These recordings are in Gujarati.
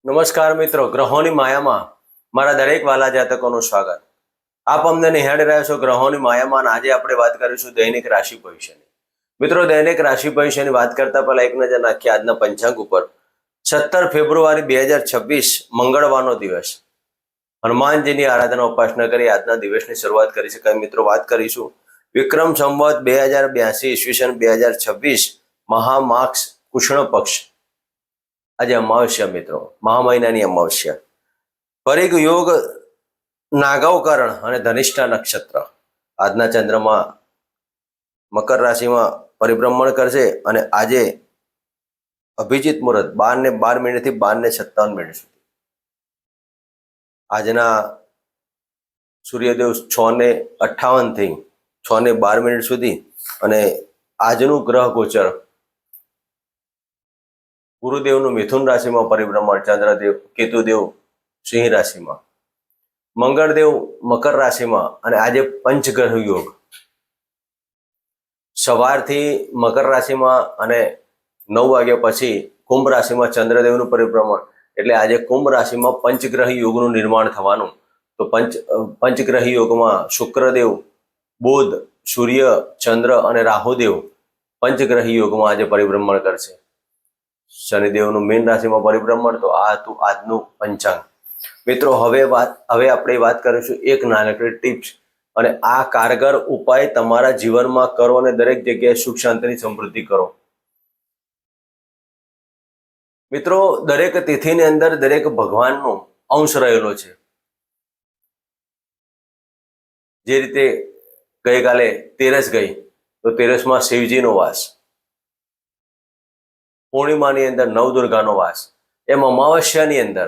નમસ્કાર મિત્રો, ગ્રહોની માયામાં મારા દરેક વાલા જાતકોનું સ્વાગત. આપ અમને નિહાળી રહ્યા છો ગ્રહોની માયામાં. આજે આપણે વાત કરીશું દૈનિક રાશિ ભવિષ્યની. મિત્રો, દૈનિક રાશિ ભવિષ્યની વાત કરતા પહેલા એક નજર નાખીએ આજના પંચાંગ ઉપર. 17 ફેબ્રુઆરી 2026 મંગળવારનો દિવસ. હનુમાનજીની આરાધના ઉપાસના કરી આજના દિવસની શરૂઆત કરી શકાય. મિત્રો, વાત કરીશું વિક્રમ સંવત 2082 ઈસવીસન 2026 મહામાક્ષ કૃષ્ણ પક્ષ. આજે અમાવસ્યા મિત્રો, મહા મહિનાની અમાવસ્યા. પરિગ યોગ, નાગવકરણ અને ધનિષ્ઠા નક્ષત્ર. આજના ચંદ્રમાં મકર રાશિમાં પરિભ્રમણ કરશે અને આજે અભિજીત મુહૂર્ત 12:12 થી 12:57 સુધી. આજના સૂર્યદેવ 6:58 થી 6:12 સુધી અને આજનું ગ્રહ ગોચર ગુરુદેવનું મિથુન રાશિમાં પરિભ્રમણ, ચંદ્રદેવ કેતુદેવ સિંહ રાશિમાં, મંગળદેવ મકર રાશિમાં અને આજે પંચગ્રહ યોગ. સવારથી મકર રાશિમાં અને 9 વાગ્યા પછી કુંભ રાશિમાં ચંદ્રદેવનું પરિભ્રમણ, એટલે આજે કુંભ રાશિમાં પંચગ્રહ યોગનું નિર્માણ થવાનું. તો પંચગ્રહ યોગમાં શુક્રદેવ, બુધ, સૂર્ય, ચંદ્ર અને રાહુદેવ પંચગ્રહ યોગમાં આજે પરિભ્રમણ કરશે. શનિદેવનું મીન રાશિમાં પરિભ્રમણ. તો આ હતું આજનું પંચાંગ. મિત્રો, હવે આપણે વાત કરીશું એક નાનકડી ટિપ્સ, અને આ કારગર ઉપાય તમારા જીવનમાં કરો અને દરેક જગ્યાએ સુખ શાંતિની સમૃદ્ધિ કરો. મિત્રો, દરેક તિથિની અંદર દરેક ભગવાનનો અંશ રહેલો છે. જે રીતે ગઈકાલે તેરસ ગઈ, તો તેરસમાં શિવજીનો વાસ, પૂર્ણિમાની અંદર નવદુર્ગાનો વાસ, એમ અમાવસ્યાની અંદર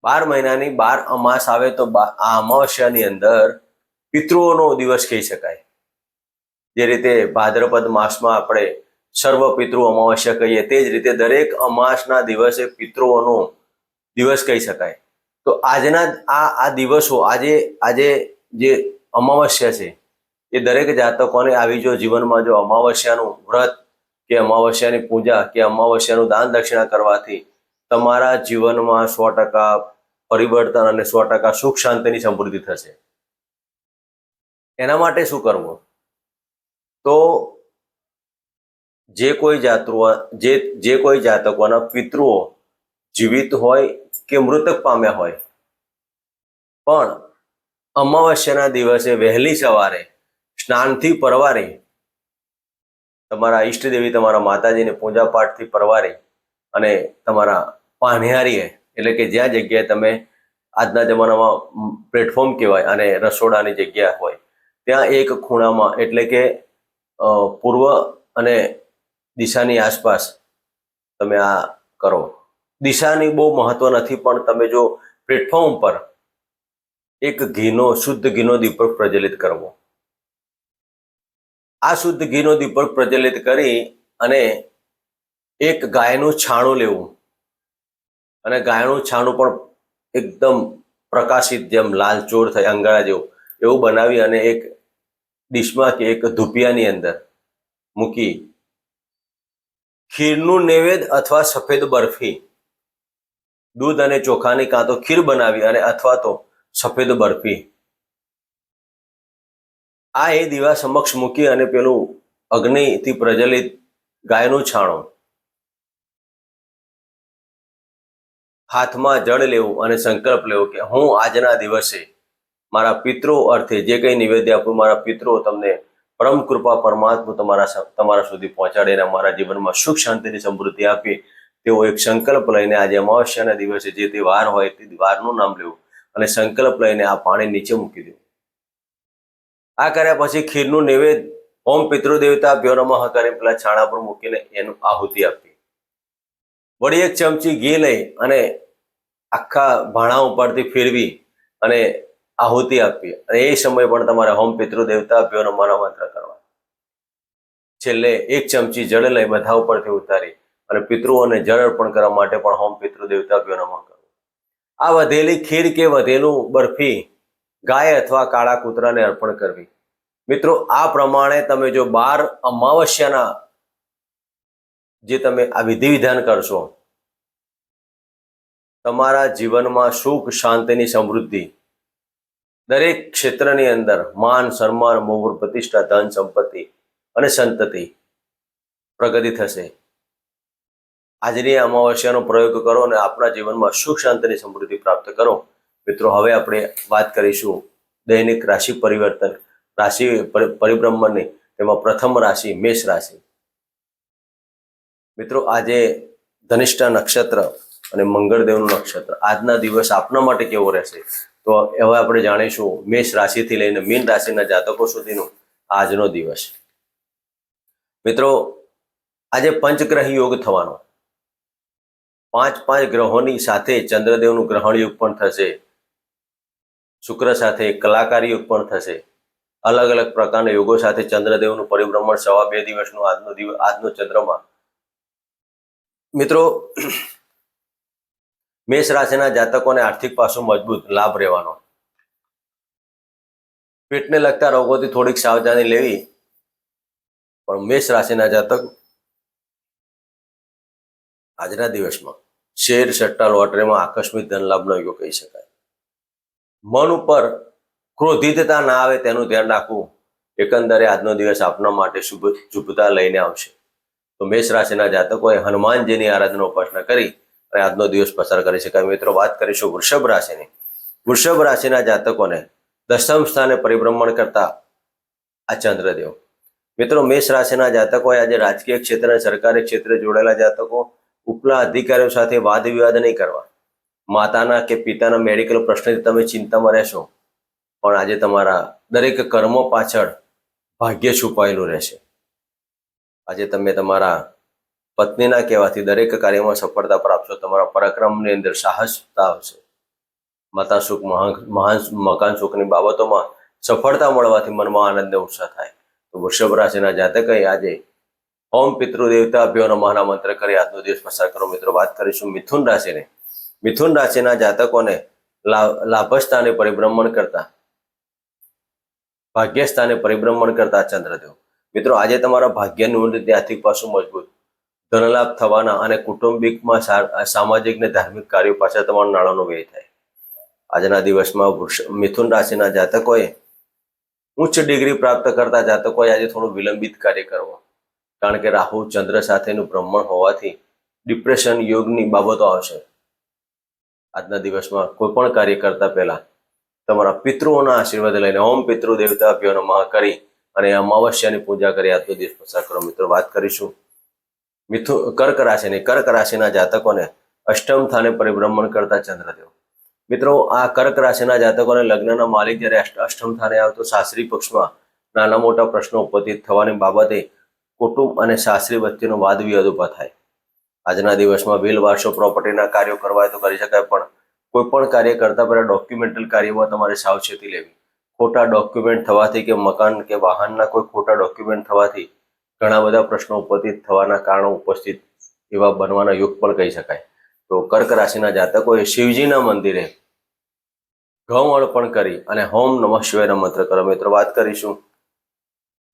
12 મહિનાની 12 અમાસ આવે તો આ અમાવસ્યાની અંદર પિતૃઓનો દિવસ કહી શકાય. જે રીતે ભાદ્રપદ માસમાં આપણે સર્વ પિતૃ અમાવસ્યા કહીએ, તે જ રીતે દરેક અમાસના દિવસે પિતૃઓનો દિવસ કહી શકાય. તો આજના આ દિવસો, આજે જે અમાવસ્યા છે, એ દરેક જાતકોને આવી જો જીવનમાં જો અમાવસ્યાનું વ્રત કે અમાવસ્યાની પૂજા કે અમાવસ્યાનું દાન દક્ષિણા કરવાથી તમારા જીવનમાં 100% પરિવર્તન અને 100% સુખ શાંતિની સમૃદ્ધિ થશે. એના માટે શું કરવું? તો જે કોઈ જાતકોના પિતૃઓ જીવિત હોય કે મૃતક પામ્યા હોય, પણ અમાવસ્યાના દિવસે વહેલી સવારે સ્નાનથી પરવારી તમારા ઈષ્ટદેવી, તમારા માતાજીને પૂજા પાઠથી પરવારી અને તમારા પાનિહારીએ, એટલે કે જ્યાં જગ્યાએ તમે આજના જમાનામાં પ્લેટફોર્મ કહેવાય અને રસોડાની જગ્યા હોય, ત્યાં એક ખૂણામાં, એટલે કે પૂર્વ અને દિશાની આસપાસ તમે આ કરો. દિશાની બહુ મહત્વ નથી, પણ તમે જો પ્લેટફોર્મ પર એક શુદ્ધ ઘીનો દીપક પ્રજ્વલિત કરવો. આ શુદ્ધ ઘીનો દીપક પ્રજ્વલિત કરી અને એક ગાયનું છાણું લેવું, અને ગાયનું છાણું પણ એકદમ પ્રકાશિત, જેમ લાલચોળ થાય અંગારા જેવું, એવું બનાવી અને એક ડીશમાં કે એક ધૂપિયાની અંદર મૂકી ખીરનું નૈવેદ્ય અથવા સફેદ બરફી, દૂધ અને ચોખાની કાં તો ખીર બનાવી અને અથવા તો સફેદ બરફી, આ એ દીવા સમક્ષ મૂકી અને પેલું અગ્નિથી પ્રજ્વલિત ગાયનું છાણું, હાથમાં જળ લેવું અને સંકલ્પ લેવો કે હું આજના દિવસે મારા પિતૃઓ અર્થે જે કંઈ નિવેદ્ય આપું, મારા પિતૃઓ તમને પરમ કૃપા પરમાત્મા તમારા સુધી પહોંચાડીને અમારા જીવનમાં સુખ શાંતિની સમૃદ્ધિ આપી, તેવો એક સંકલ્પ લઈને આજે અમાવસ્યાના દિવસે જે તે વાર હોય તે વારનું નામ લેવું અને સંકલ્પ લઈને આ પાણી નીચે મૂકી દેવું. આ કર્યા પછી ખીરનું નૈવેદ્ય ઓમ પિતૃદેવતા ભ્યો નમઃ કરીને પેલા છાણા પર મૂકીને એનું આહુતિ આપી. વળી એક ચમચી ઘી લઈ અને આખા ભાણા ઉપરથી ફેરવી અને આહુતિ આપી, અને એ સમય પણ તમારે હોમ પિતૃદેવતા ભ્યો નમઃ મંત્ર કરવા. છેલ્લે એક ચમચી જળ લઈ બધા ઉપરથી ઉતારી અને પિતૃઓને જળ અર્પણ કરવા માટે પણ હોમ પિતૃદેવતા ભ્યો નમઃ કરવું. આ વધેલી ખીર કે વધેલું બરફી ગાય અથવા કાળા કૂતરાને અર્પણ કરવી. મિત્રો, આ પ્રમાણે તમે જો 12 અમાવસ્યાના જે તમે આ વિધિ વિધાન કરશો, તમારા જીવનમાં સુખ, શાંતિની સમૃદ્ધિ, દરેક ક્ષેત્રની અંદર માન, સન્માન, મોહ, પ્રતિષ્ઠા, ધન, સંપત્તિ અને સંતતિ પ્રગતિ થશે. આજની અમાવસ્યાનો પ્રયોગ કરો અને આપણા જીવનમાં સુખ, શાંતિની સમૃદ્ધિ પ્રાપ્ત કરો. મિત્રો, હવે આપણે વાત કરીશું દૈનિક રાશિ પરિવર્તન, રાશિ પરિભ્રમણની. તેમાં પ્રથમ રાશિ મેષ રાશિ. મિત્રો, આજે ધનિષ્ઠા નક્ષત્ર અને મંગળદેવનું નક્ષત્ર. આજના દિવસ આપના માટે કેવો રહેશે? તો હવે આપણે જાણીશું મેષ રાશિથી લઈને મીન રાશિના જાતકો સુધીનો આજનો દિવસ. મિત્રો, આજે પંચગ્રહ યોગ થવાનો. 5 ગ્રહોની સાથે ચંદ્રદેવનું ગ્રહણ યોગ પણ થશે. શુક્ર સાથે કલાકાર યોગ પણ થશે. અલગ અલગ પ્રકારના યોગો સાથે ચંદ્રદેવનું પરિભ્રમણ 2.5 દિવસનું આજનો ચંદ્રમાં. મિત્રો, મેષ રાશિના જાતકોને આર્થિક પાસું મજબૂત, લાભ રહેવાનો. પેટને લગતા રોગોથી થોડીક સાવધાની લેવી. પણ મેષ રાશિના જાતક આજના દિવસમાં શેર, સટ્ટા, લોટરીમાં આકસ્મિક ધન લાભનો યોગ કહી શકાય. મન ઉપર ક્રોધિતતા ના આવે તેનું ધ્યાન રાખવું. એકંદરે આજનો દિવસ આપના માટે શુભતા લઈને આવશે. તો મેષ રાશિના જાતકોએ હનુમાનજીની આરાધના ઉપાસના કરી અને આજનો દિવસ પસાર કરી શકાય. મિત્રો, વાત કરીશું વૃષભ રાશિની. વૃષભ રાશિના જાતકોને 10મ સ્થાને પરિભ્રમણ કરતા આ ચંદ્રદેવ. મિત્રો, મેષ રાશિના જાતકોએ આજે રાજકીય ક્ષેત્ર અને સરકારી ક્ષેત્રે જોડાયેલા જાતકો ઉપલા અધિકારીઓ સાથે વાદ વિવાદ નહીં કરવા. માતાના કે પિતાના મેડિકલ પ્રશ્નથી તમે ચિંતામાં રહેશો, પણ આજે તમારા દરેક કર્મો પાછળ ભાગ્ય છુપાયેલું રહેશે. આજે તમે તમારા પત્નીના કહેવાથી દરેક કાર્યમાં સફળતા પ્રાપ્તશો. તમારા પરાક્રમની અંદર સાહસતા આવશે. માતા સુખ, મકાન સુખની બાબતોમાં સફળતા મળવાથી મનમાં આનંદ અને ઉત્સાહ થાય. તો વૃષભ રાશિના જાતકે આજે ઓમ પિતૃદેવતાભ્યો નમઃના મંત્ર કરી આજનો દિવસ પસાર કરો. મિત્રો, વાત કરીશું મિથુન રાશિની. મિથુન રાશિના જાતકોને લાભસ્થાને પરિભ્રમણ કરતા, ભાગ્યસ્થાને પરિભ્રમણ કરતા ચંદ્રદેવ. મિત્રો, આજે તમારા ભાગ્યની ઉન્નતિ, આર્થિક પાસું મજબૂત, ધનલાભ થવાના અને કુટુંબિકમાં સામાજિક ને ધાર્મિક કાર્યો પાછળ તમારા નાણાંનો વ્યય થાય. આજના દિવસમાં મિથુન રાશિના જાતકોએ ઉચ્ચ ડિગ્રી પ્રાપ્ત કરતા જાતકોએ આજે થોડું વિલંબિત કાર્ય કરવો. કારણ કે રાહુ ચંદ્ર સાથેનું ભ્રમણ હોવાથી ડિપ્રેશન યોગની બાબતો આવશે. આજના દિવસમાં કોઈ પણ કાર્ય કરતા પહેલા તમારા પિતૃઓના આશીર્વાદ લઈને ઓમ પિતૃદેવતાભ્યો નમઃ કરી અને અમાવસ્યાની પૂજા કરી આજનો દિવસ પસાર કરો. મિત્રો, વાત કરીશું કર્ક રાશિની. કર્ક રાશિના જાતકોને 8મ સ્થાને પરિભ્રમણ કરતા ચંદ્રદેવ. મિત્રો, આ કર્ક રાશિના જાતકોને લગ્નના માલિક જ્યારે 8મ સ્થાને આવે તો સાસરી પક્ષમાં નાના મોટા પ્રશ્નો ઉપસ્થિત થવાની બાબતે કુટુંબ અને સાસરી વચ્ચેનો વાદ વિવાદ ઉભા થાય. આજના દિવસમાં બિલ, વારસો, પ્રોપર્ટીના કાર્યો કરવા તો કરી શકાય, પણ કોઈ પણ કાર્ય કરતા પહેલા ડોક્યુમેન્ટલ કાર્યમાં તમારે સાવચેતી લેવી. ખોટા ડોક્યુમેન્ટ થવાથી કે મકાન કે વાહનના કોઈ ખોટા ડોક્યુમેન્ટ થવાથી ઘણા બધા પ્રશ્નો ઉપસ્થિત થવાના કારણો ઉપસ્થિત એવા બનવાના યોગ પણ કહી શકાય. તો કર્ક રાશિના જાતકોએ શિવજીના મંદિરે ઘઉં અર્પણ કરી અને ઓમ નમઃ શિવાયના મંત્ર કરો. મિત્રો, વાત કરીશું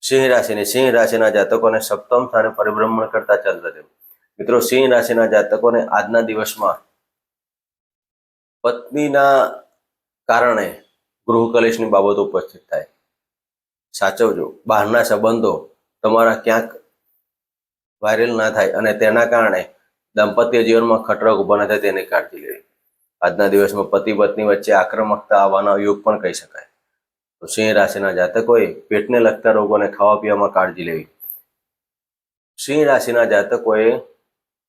સિંહ રાશિની. સિંહ રાશિના જાતકોને 7મ સ્થાને પરિભ્રમણ કરતા ચંદ્રદેવ. મિત્રો, સિંહ રાશિના જાતકોને આજના દિવસમાં પત્નીના કારણે ગૃહ કલેશની બાબતો ઉપસ્થિત થાય. સાચવજો. બહારના સંબંધો તમારા ક્યાંક વાયરલ ના થાય અને તેના કારણે દાંપત્ય જીવનમાં ખતરા ઉભા ન થાય તેની કાળજી લેવી. આજના દિવસમાં પતિ પત્ની વચ્ચે આક્રમકતા આવવાના યોગ પણ કહી શકાય. તો સિંહ રાશિના જાતકોએ પેટને લગતા રોગોને ખાવા પીવામાં કાળજી લેવી. સિંહ રાશિના જાતકોએ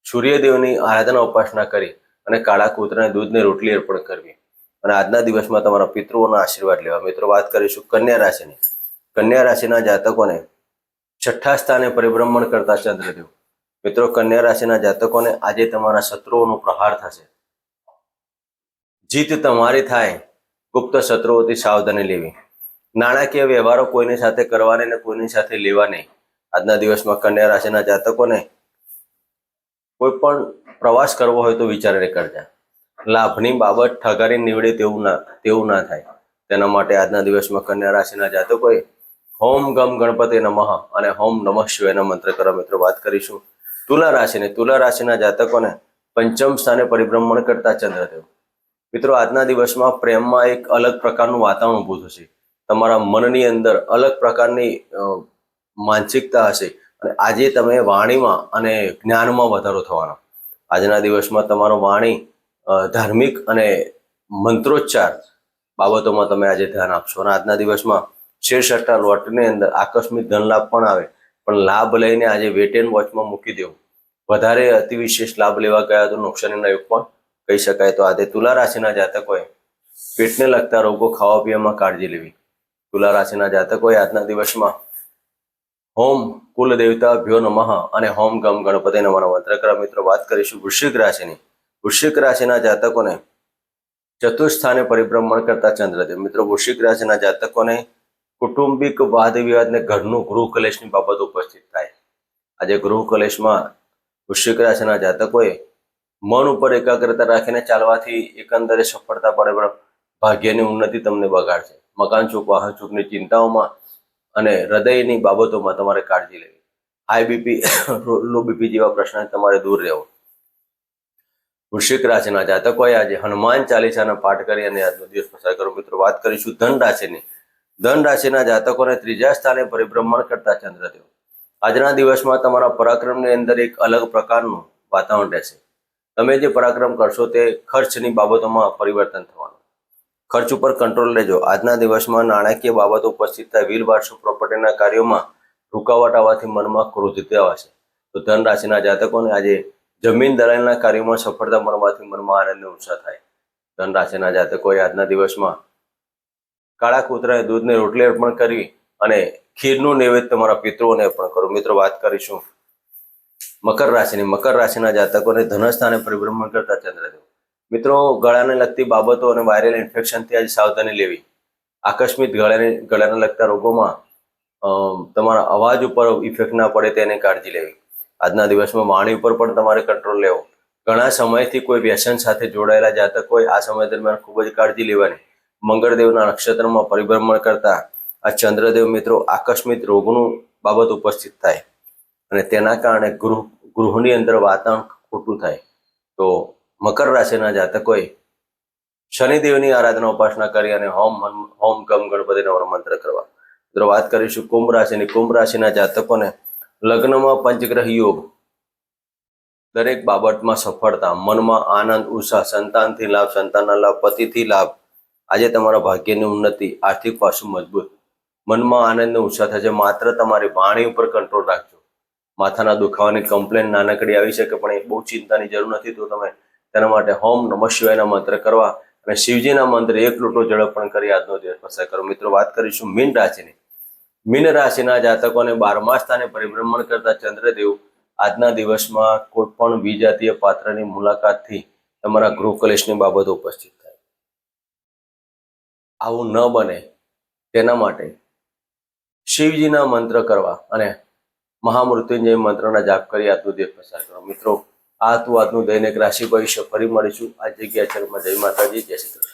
સૂર્યદેવની આરાધના ઉપાસના કરી અને કાળા કૂતરાને દૂધની રોટલી અર્પણ કરવી અને આજના દિવસમાં તમારા પિતૃઓના આશીર્વાદ લેવા. મિત્રો, વાત કરીશું કન્યા રાશિની. કન્યા રાશિના જાતકોને 6ઠ્ઠા સ્થાને પરિભ્રમણ કરતા ચંદ્રદેવ. મિત્રો, કન્યા રાશિના જાતકોને આજે તમારા શત્રુઓનો પ્રહાર થશે. જીત તમારી થાય. ગુપ્ત શત્રુઓથી સાવધાની લેવી. નાણાકીય વ્યવહારો કોઈની સાથે કરવાની ને કોઈની સાથે લેવા નહીં. આજના દિવસમાં કન્યા રાશિના જાતકોને કોઈ પણ પ્રવાસ કરવો હોય તો વિચારીને કરજા. લાભની બાબત ઠગારી નીવડે તેવું ના થાય. તેના માટે આજના દિવસમાં કન્યા રાશિના જાતકોએ ઓમ ગમ ગણપતિ નમઃ અને ઓમ નમઃ શિવાયના મંત્ર કરો. મિત્રો, વાત કરીશું તુલા રાશિની. તુલા રાશિના જાતકોને પંચમ સ્થાને પરિભ્રમણ કરતા ચંદ્રદેવ. મિત્રો, આજના દિવસમાં પ્રેમમાં એક અલગ પ્રકારનું વાતાવરણ ઊભું થશે. તમારા મનની અંદર અલગ પ્રકારની માનસિકતા હશે અને આજે તમે વાણીમાં અને જ્ઞાનમાં વધારો થવાનો. આજના દિવસમાં તમારો વાણી ધાર્મિક અને મંત્રોચ્ચાર બાબતોમાં તમે આજે ધ્યાન આપશો અને આજના દિવસમાં શેરસટ્ટા લોટરીની અંદર આકસ્મિક ધન લાભ પણ આવે, પણ લાભ લઈને આજે વેટ એન્ડ વોચમાં મૂકી દેવું. વધારે અતિવિશેષ લાભ લેવા ગયા તો નુકસાનીના યુગ પણ કહી શકાય. તો આજે તુલા રાશિના જાતકોએ પેટને લગતા રોગો ખાવા પીવામાં કાળજી લેવી. તુલા રાશિના જાતકોએ આજના દિવસમાં હોમ કુલ દેવતા ભ્યો નમઃ અને હોમ ગમ ગણપતિ નમઃ મંત્ર કરવા. મિત્રો, વાત કરીશું વૃશ્ચિક રાશિની. વૃશ્ચિક રાશિના જાતકોને ચતુર્થ સ્થાને પરિભ્રમણ કરતા ચંદ્રદેવ. મિત્રો, વૃશ્ચિક રાશિના જાતકોને કુટુંબિક વાદ વિવાદ ને ઘરનું ગૃહ કલેશની બાબત ઉપસ્થિત થાય. આજે ગૃહ કલેશમાં વૃશ્ચિક રાશિના જાતકોએ મન ઉપર એકાગ્રતા રાખીને ચાલવાથી એકંદરે સફળતા પડે, પણ ભાગ્યની ઉન્નતિ તમને બગાડશે. મકાન ચૂક, વાહન ચૂકની ચિંતાઓમાં અને હૃદયની બાબતોમાં તમારે કાળજી લેવી. હાઈ બીપી, લો બીપી જેવા પ્રશ્ન તમારે દૂર રહેવો. વૃશ્ચિક રાશિના જાતકોએ આજે હનુમાન ચાલીસાનો પાઠ કરી અને આજનો દિવસ પસાર કરો. મિત્રો, વાત કરીશું ધન રાશિની. ધન રાશિના જાતકોને ત્રીજા સ્થાને પરિભ્રમણ કરતા ચંદ્રદેવ. આજના દિવસમાં તમારા પરાક્રમની અંદર એક અલગ પ્રકારનું વાતાવરણ રહેશે. તમે જે પરાક્રમ કરશો તે ખર્ચની બાબતોમાં પરિવર્તન થવાનું. ખર્ચ ઉપર કંટ્રોલ લેજો. આજના દિવસમાં નાણાકીય બાબતો ઉપસ્થિત થાય. વ્હીલ વારસો પ્રોપર્ટીના કાર્યોમાં રૂકાવટ આવવાથી મનમાં ક્રોધતા આવશે. તો ધન રાશિના જાતકોને આજે જમીન દલાલના કાર્યોમાં સફળતા મળવાથી મનમાં આનંદ અને ઉત્સાહ થાય. ધન રાશિના જાતકોએ આજના દિવસમાં કાળા કૂતરાને દૂધને રોટલી અર્પણ કરવી અને ખીરનું નૈવેદ્ય તમારા પિતૃઓને અર્પણ કરો. મિત્રો, વાત કરીશું મકર રાશિની. મકર રાશિના જાતકોને ધનસ્થાને પરિભ્રમણ કરતા ચંદ્રદેવ. મિત્રો, ગળાને લગતી બાબતો અને વાયરલ ઇન્ફેક્શનથી આજે સાવધાની લેવી. આકસ્મિક ગળાને લગતા રોગોમાં તમારા અવાજ ઉપર ઇફેક્ટ ના પડે તેની કાળજી લેવી. આજના દિવસમાં વાણી ઉપર પણ તમારે કંટ્રોલ લેવો. ઘણા સમયથી કોઈ વ્યસન સાથે જોડાયેલા જાતકોએ આ સમય દરમિયાન ખૂબ જ કાળજી લેવાની. મંગળદેવના નક્ષત્રમાં પરિભ્રમણ કરતા આ ચંદ્રદેવ મિત્રો આકસ્મિક રોગનું બાબત ઉપસ્થિત થાય અને તેના કારણે ગૃહની અંદર વાતાવરણ ખોટું થાય. તો મકર રાશિના જાતકોએ શનિદેવની આરાધના ઉપાસના કરી અને હોમ ગમ ગણપતિનો મંત્ર કરવા. મિત્રો, વાત કરીશું કુંભ રાશિની. કુંભ રાશિના જાતકોને લગ્નમાં પંચગ્રહ યોગ, દરેક બાબતમાં સફળતા, મનમાં આનંદ ઉત્સાહ, સંતાનથી લાભ, સંતાનના લાભ, પતિથી લાભ. આજે તમારા ભાગ્યની ઉન્નતિ, આર્થિક પાસું મજબૂત, મનમાં આનંદ અને ઉત્સાહ થશે. માત્ર તમારી વાણી ઉપર કંટ્રોલ રાખજો. માથાના દુખાવાની કમ્પ્લેન નાનકડી આવી શકે, પણ એ બહુ ચિંતાની જરૂર નથી. તો તમે તેના માટે હોમ નમઃ શિવાયના મંત્ર કરવા અને શિવજીના મંત્ર એક લોટો જળ પણ કરી આજનો દિવસ પસાર કરો. મિત્રો, વાત કરીશું મીન રાશિની. મીન રાશિના જાતકોને 12મા સ્થાને પરિભ્રમણ કરતા ચંદ્રદેવ આજના દિવસમાં કોઈ પણ વિજાતીય પાત્રની મુલાકાતથી તમારા ગૃહ કલેશની બાબતો ઉપસ્થિત થાય. આવું ન બને તેના માટે શિવજીના મંત્ર કરવા અને મહામૃત્યુંજય મંત્રના જાપ કરી આજનો દિવસ પસાર કરો. મિત્રો, આ હતું આજનું દૈનિક રાશિ ભવિષ્ય. ફરી મળીશું આ જગ્યા છે. જય માતાજી, જય શ્રી કૃષ્ણ.